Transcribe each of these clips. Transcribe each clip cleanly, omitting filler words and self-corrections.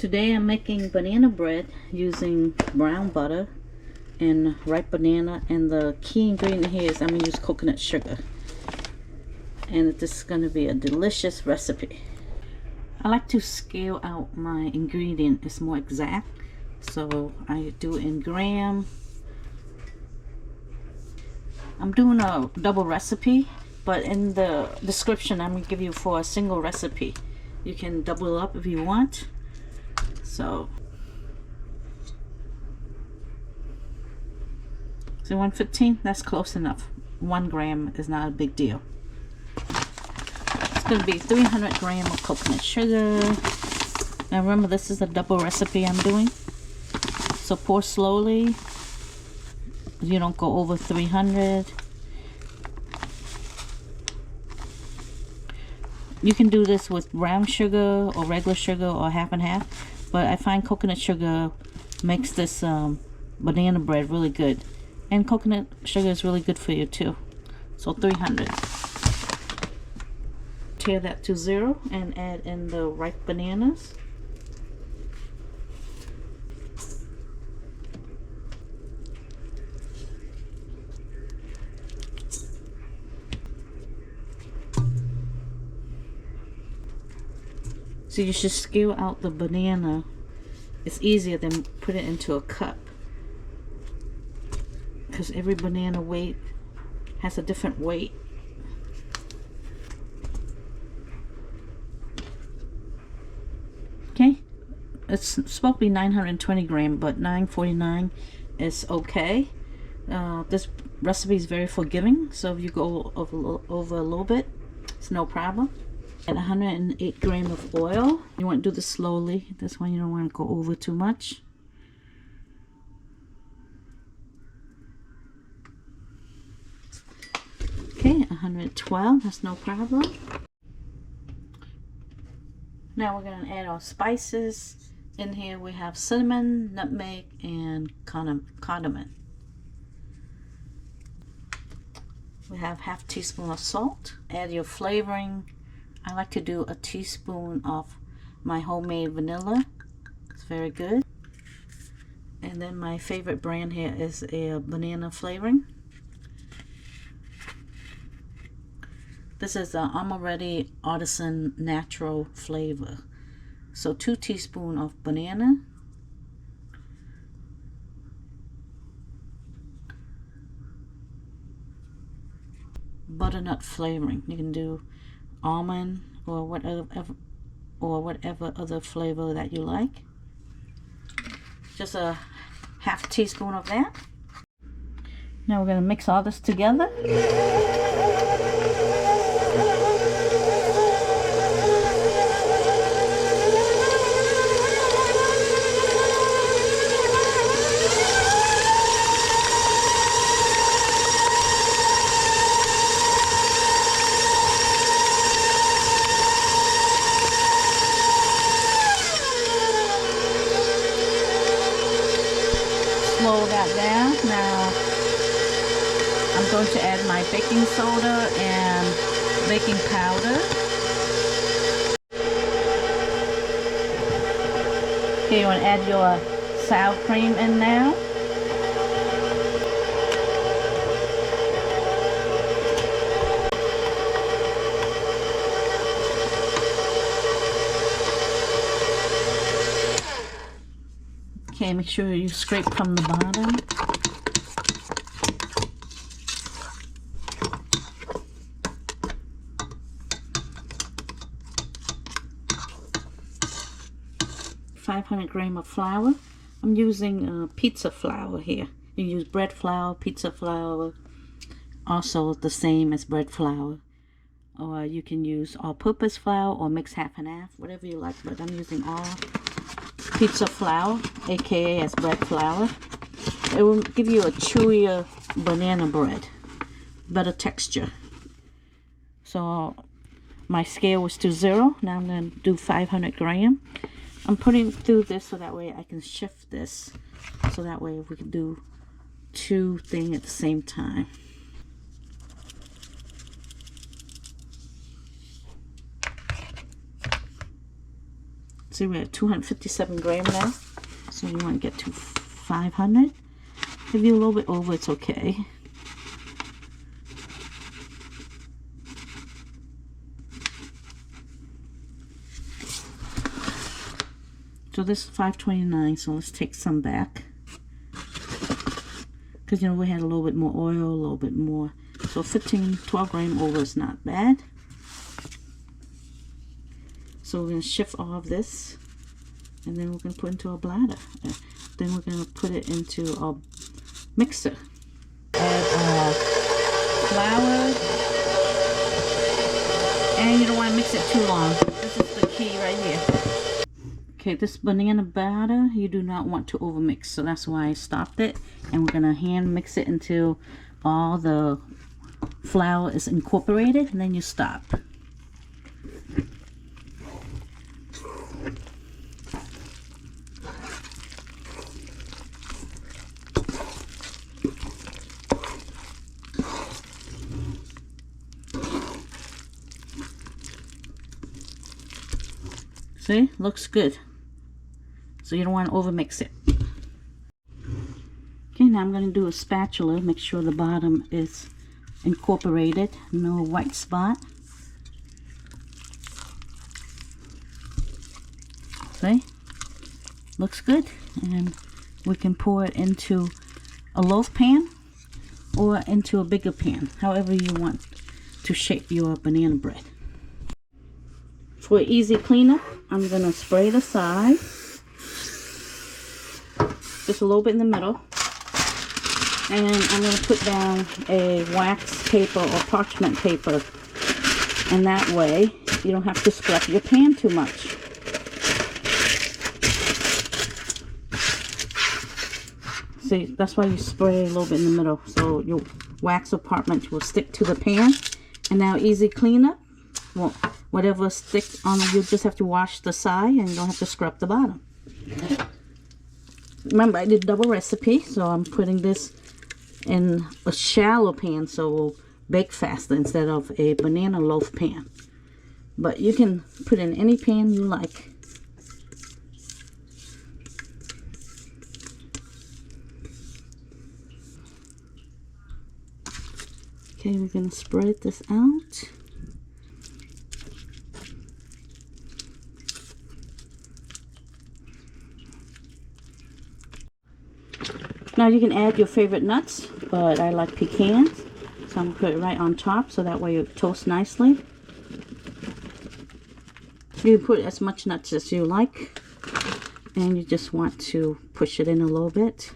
Today I'm making banana bread using brown butter and ripe banana, and the key ingredient here is I'm going to use coconut sugar. And this is going to be a delicious recipe. I like to scale out my ingredient. It's more exact. So I do in gram. I'm doing a double recipe, but in the description I'm going to give you for a single recipe. You can double up if you want. So 115, that's close enough. 1 gram is not a big deal. It's going to be 300 grams of coconut sugar. Now remember, this is a double recipe I'm doing. So pour slowly. You don't go over 300. You can do this with brown sugar or regular sugar or half and half, but I find coconut sugar makes this banana bread really good, and coconut sugar is really good for you too. So 300. Tear that to 0 and add in the ripe bananas. So you should scale out the banana. It's easier than put it into a cup, because every banana weight has a different weight. Okay, it's supposed to be 920 grams, but 949 is okay. This recipe is very forgiving, so if you go over a little bit, it's no problem. Add 108 grams of oil. You want to do this slowly. That's why you don't want to go over too much. Okay, 112. That's no problem. Now we're going to add our spices. In here we have cinnamon, nutmeg, and cardamon. We have half teaspoon of salt. Add your flavoring. I like to do a teaspoon of my homemade vanilla. It's very good. And then my favorite brand here is a banana flavoring. This is a Ready Artisan Natural flavor. So 2 teaspoons of banana. Butternut flavoring. You can do almond or whatever other flavor that you like. Just a half teaspoon of that. Now we're going to mix all this together. Slow that down. Now I'm going to add my baking soda and baking powder. Okay, you want to add your sour cream in now. Okay, make sure you scrape from the bottom. .500 grams of flour. I'm using pizza flour here. You can use bread flour, pizza flour, also the same as bread flour. Or you can use all-purpose flour or mix half and half, whatever you like, but I'm using all pizza flour, aka as bread flour. It will give you a chewier banana bread, better texture. So my scale was to 0. Now I'm going to do 500 grams. I'm putting through this so that way I can shift this, so that way we can do 2 things at the same time. See, we're at 257 grams now. So you want to get to 500. If you're a little bit over, it's okay. So this is 529, so let's take some back. Because, you know, we had a little bit more oil, a little bit more. So 12 gram over is not bad. So we're going to shift all of this. And then we're going to put it into a bladder. Then we're going to put it into a mixer. Add flour. And you don't want to mix it too long. This is the key right here. Okay, this banana batter, you do not want to overmix, so that's why I stopped it. And we're gonna hand mix it until all the flour is incorporated, and then you stop. See, looks good. So you don't want to overmix it. Okay, now I'm going to do a spatula. Make sure the bottom is incorporated. No white spot. See? Looks good. And we can pour it into a loaf pan or into a bigger pan. However you want to shape your banana bread. For easy cleanup, I'm going to spray the side. Just a little bit in the middle. And I'm going to put down a wax paper or parchment paper. And that way, you don't have to scrub your pan too much. See, that's why you spray a little bit in the middle. So your wax or parchment will stick to the pan. And now easy cleanup. Well, whatever sticks on, you just have to wash the side and you don't have to scrub the bottom. Remember, I did double recipe, so I'm putting this in a shallow pan so it will bake faster instead of a banana loaf pan. But you can put in any pan you like. Okay, we're going to spread this out. Now you can add your favorite nuts, but I like pecans, so I'm going to put it right on top so that way it toasts nicely. You can put as much nuts as you like, and you just want to push it in a little bit.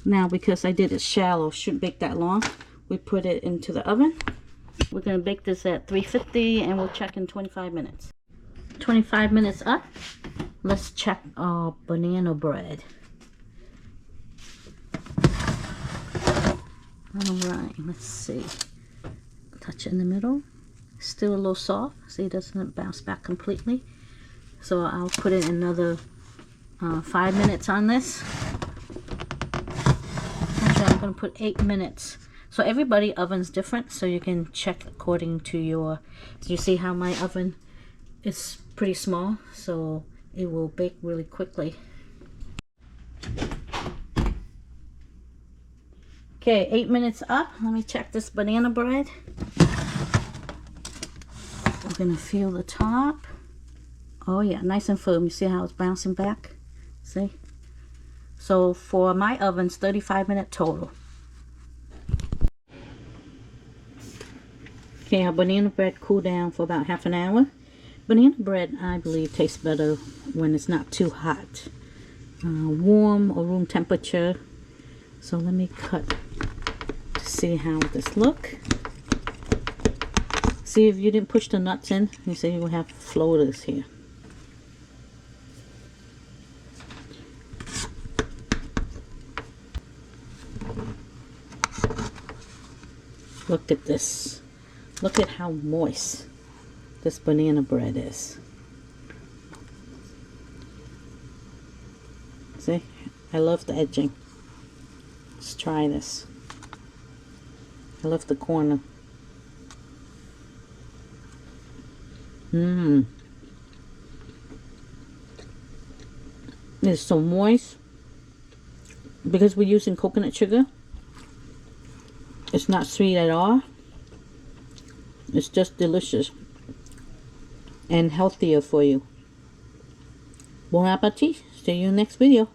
Now because I did it shallow, shouldn't bake that long, we put it into the oven. We're going to bake this at 350 and we'll check in 25 minutes. 25 minutes up. Let's check our banana bread. Alright, let's see. Touch it in the middle. Still a little soft. See, it doesn't bounce back completely. So I'll put in another 5 minutes on this. Actually, I'm going to put 8 minutes. So everybody oven's different, so you can check according to your... Do you see how my oven is pretty small? So it will bake really quickly. Okay, 8 minutes up. Let me check this banana bread. We're gonna feel the top. Oh yeah, nice and firm. You see how it's bouncing back? See? So for my oven's 35-minute total. Okay, our banana bread cooled down for about half an hour. Banana bread, I believe, tastes better when it's not too hot. Warm or room temperature. So let me cut to see how this look. See, if you didn't push the nuts in, you see we have floaters here. Look at this. Look at how moist this banana bread is. See, I love the edging. Let's try this. I love the corner. Mmm. It's so moist. Because we're using coconut sugar, it's not sweet at all. It's just delicious and healthier for you. Bon appetit. See you next video.